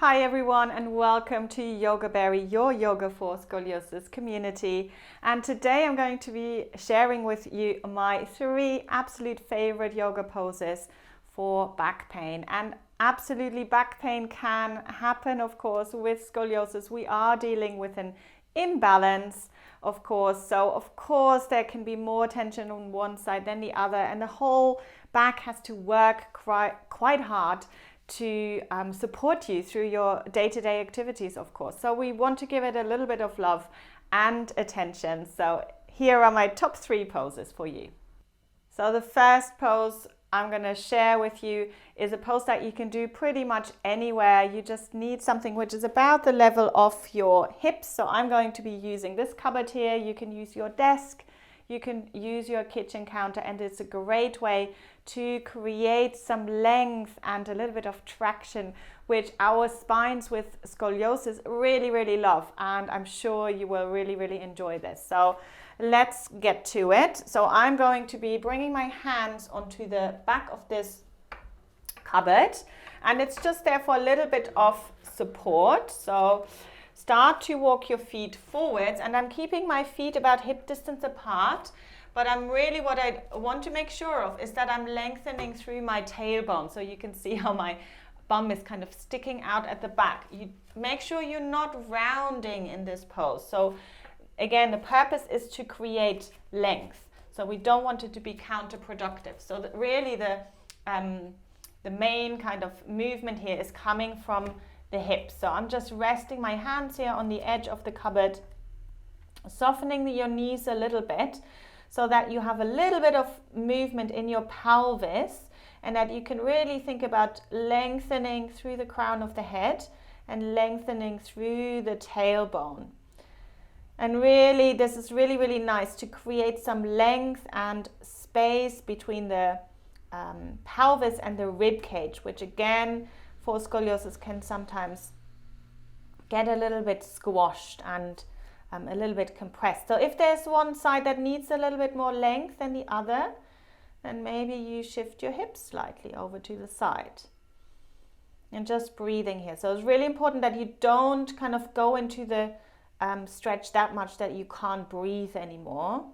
Hi everyone and welcome to YOGABERRY, your yoga for scoliosis community. And today I'm going to be sharing with you my 3 absolute favorite yoga poses for back pain. And absolutely, back pain can happen, of course, with scoliosis. We are dealing with an imbalance, of course. So of course there can be more tension on one side than the other, and the whole back has to work quite hard to support you through your day-to-day activities, of course. So we want to give it a little bit of love and attention. So here are my top 3 poses for you. So the first pose I'm going to share with you is a pose that you can do pretty much anywhere. You just need something which is about the level of your hips. So I'm going to be using this cupboard here. You can use your desk, you can use your kitchen counter, and it's a great way to create some length and a little bit of traction, which our spines with scoliosis really love. And I'm sure you will really enjoy this. So let's get to it. So I'm going to be bringing my hands onto the back of this cupboard, and it's just there for a little bit of support. So start to walk your feet forwards, and I'm keeping my feet about hip distance apart. But what I want to make sure of is that I'm lengthening through my tailbone. So you can see how my bum is kind of sticking out at the back. You make sure you're not rounding in this pose. So again, the purpose is to create length. So we don't want it to be counterproductive. So that really the main kind of movement here is coming from the hips. So I'm just resting my hands here on the edge of the cupboard, softening your knees a little bit, so that you have a little bit of movement in your pelvis, and that you can really think about lengthening through the crown of the head and lengthening through the tailbone. And really, this is really nice to create some length and space between the pelvis and the rib cage, which again, for scoliosis can sometimes get a little bit squashed and a little bit compressed. So if there's one side that needs a little bit more length than the other, then maybe you shift your hips slightly over to the side. And just breathing here. So it's really important that you don't kind of go into the stretch that much that you can't breathe anymore,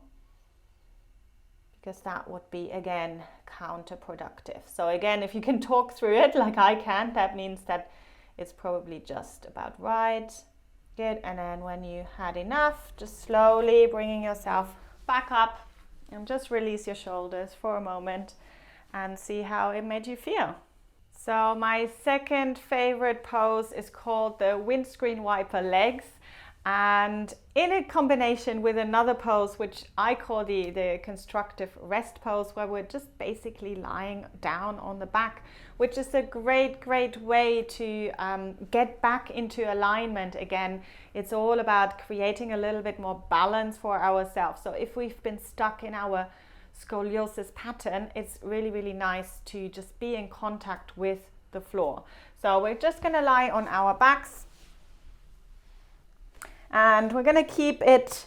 because that would be, again, counterproductive. So again, if you can talk through it like I can, that means that it's probably just about right. Good. And then when you had enough, just slowly bringing yourself back up and just release your shoulders for a moment and see how it made you feel. So my second favorite pose is called the windscreen wiper legs. And in a combination with another pose, which I call the constructive rest pose, where we're just basically lying down on the back, which is a great way to get back into alignment again. It's all about creating a little bit more balance for ourselves. So if we've been stuck in our scoliosis pattern, it's really nice to just be in contact with the floor. So we're just going to lie on our backs. And we're going to keep it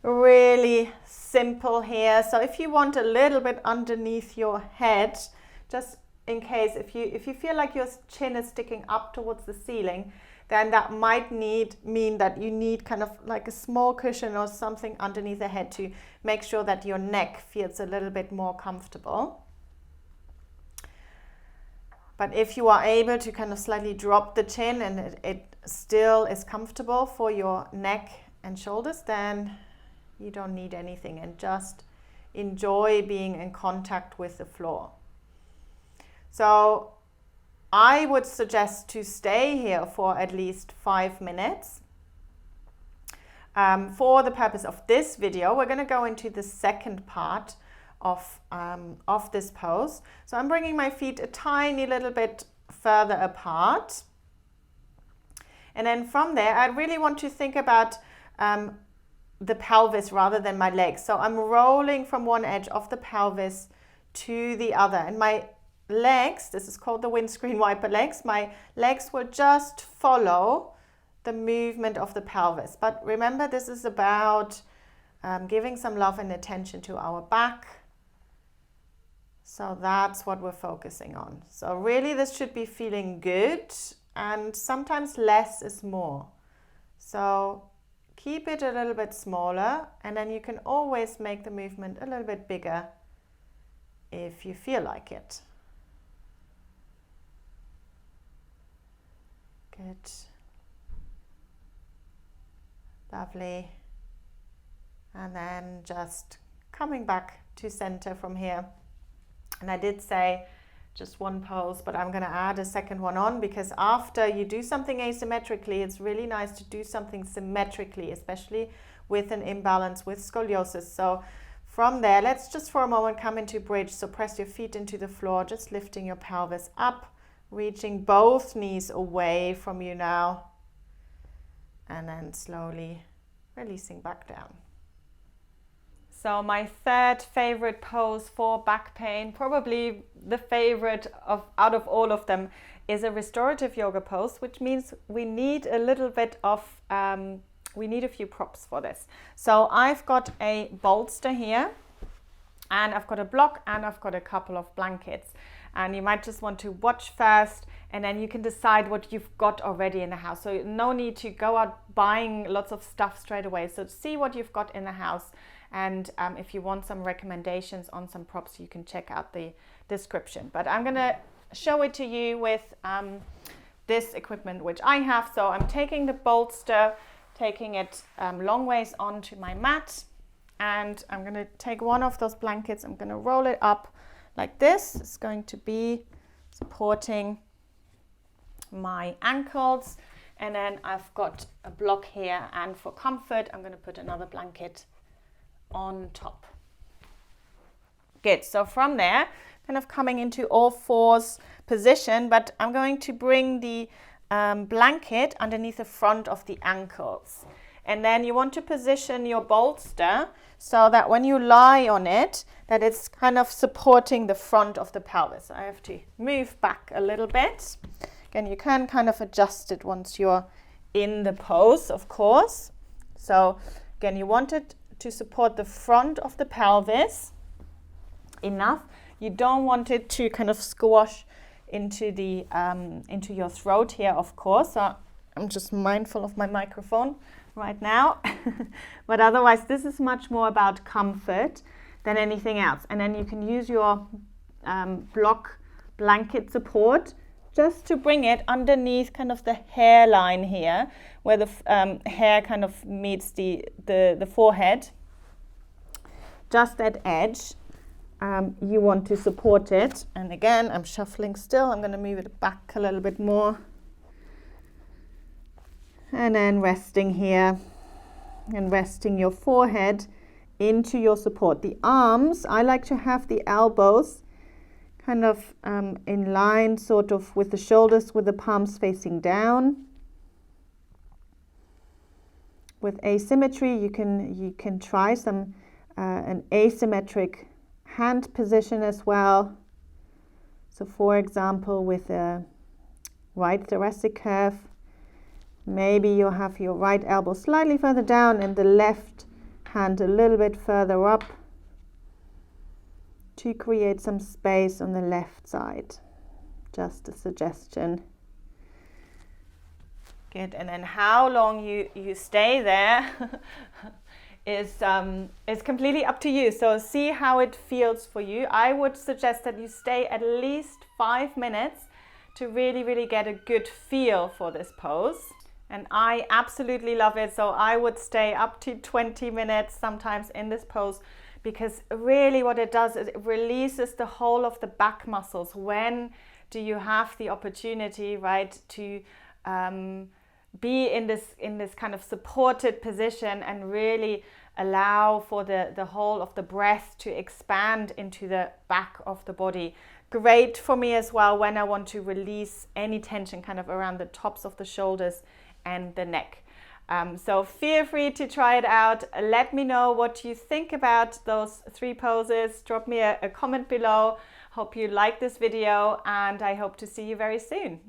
really simple here. So if you want a little bit underneath your head, just in case, if you feel like your chin is sticking up towards the ceiling, then that might mean that you need kind of like a small cushion or something underneath the head to make sure that your neck feels a little bit more comfortable. But if you are able to kind of slightly drop the chin and it still is comfortable for your neck and shoulders, then you don't need anything, and just enjoy being in contact with the floor. So I would suggest to stay here for at least 5 minutes. For the purpose of this video, we're going to go into the second part of this pose. So I'm bringing my feet a tiny little bit further apart. And then from there, I really want to think about the pelvis rather than my legs. So I'm rolling from one edge of the pelvis to the other. And my legs, this is called the windscreen wiper legs, my legs will just follow the movement of the pelvis. But remember, this is about giving some love and attention to our back. So that's what we're focusing on. So really this should be feeling good and sometimes less is more. So keep it a little bit smaller, and then you can always make the movement a little bit bigger if you feel like it. Good. Lovely. And then just coming back to center from here. And I did say just one pose, but I'm going to add a second one on, because after you do something asymmetrically, it's really nice to do something symmetrically, especially with an imbalance, with scoliosis. So from there, let's just for a moment come into bridge. So press your feet into the floor, just lifting your pelvis up, reaching both knees away from you now, and then slowly releasing back down. So my third favorite pose for back pain, probably the favorite out of all of them, is a restorative yoga pose, which means we need a little bit of, we need a few props for this. So I've got a bolster here, and I've got a block, and I've got a couple of blankets. And you might just want to watch first, and then you can decide what you've got already in the house. So no need to go out buying lots of stuff straight away. So see what you've got in the house. And if you want some recommendations on some props, you can check out the description. But I'm going to show it to you with this equipment which I have. So I'm taking the bolster, taking it long ways onto my mat. And I'm going to take one of those blankets. I'm going to roll it up like this. It's going to be supporting my ankles. And then I've got a block here. And for comfort, I'm going to put another blanket on top. Good. So from there, kind of coming into all fours position, but I'm going to bring the blanket underneath the front of the ankles. And then you want to position your bolster so that when you lie on it, that it's kind of supporting the front of the pelvis. I have to move back a little bit. Again, you can kind of adjust it once you're in the pose, of course. So again, you want it to support the front of the pelvis enough. You don't want it to kind of squash into the into your throat here, of course. So I'm just mindful of my microphone right now. But otherwise, this is much more about comfort than anything else. And then you can use your block blanket support just to bring it underneath kind of the hairline here, where the hair kind of meets the forehead. Just that edge, you want to support it. And again, I'm shuffling still. I'm going to move it back a little bit more. And then resting here, and resting your forehead into your support. The arms, I like to have the elbows kind of in line sort of with the shoulders, with the palms facing down. With asymmetry, you can try some an asymmetric hand position as well. So for example, with a right thoracic curve, maybe you have your right elbow slightly further down and the left hand a little bit further up to create some space on the left side. Just a suggestion. Good. And then how long you stay there is completely up to you. So see how it feels for you. I would suggest that you stay at least 5 minutes to really get a good feel for this pose. And I absolutely love it. So I would stay up to 20 minutes sometimes in this pose, because really what it does is it releases the whole of the back muscles. When do you have the opportunity, right, to be in this kind of supported position and really allow for the whole of the breath to expand into the back of the body. Great for me as well when I want to release any tension kind of around the tops of the shoulders and the neck. So feel free to try it out. Let me know what you think about those 3 poses. Drop me a comment below. Hope you like this video, and I hope to see you very soon.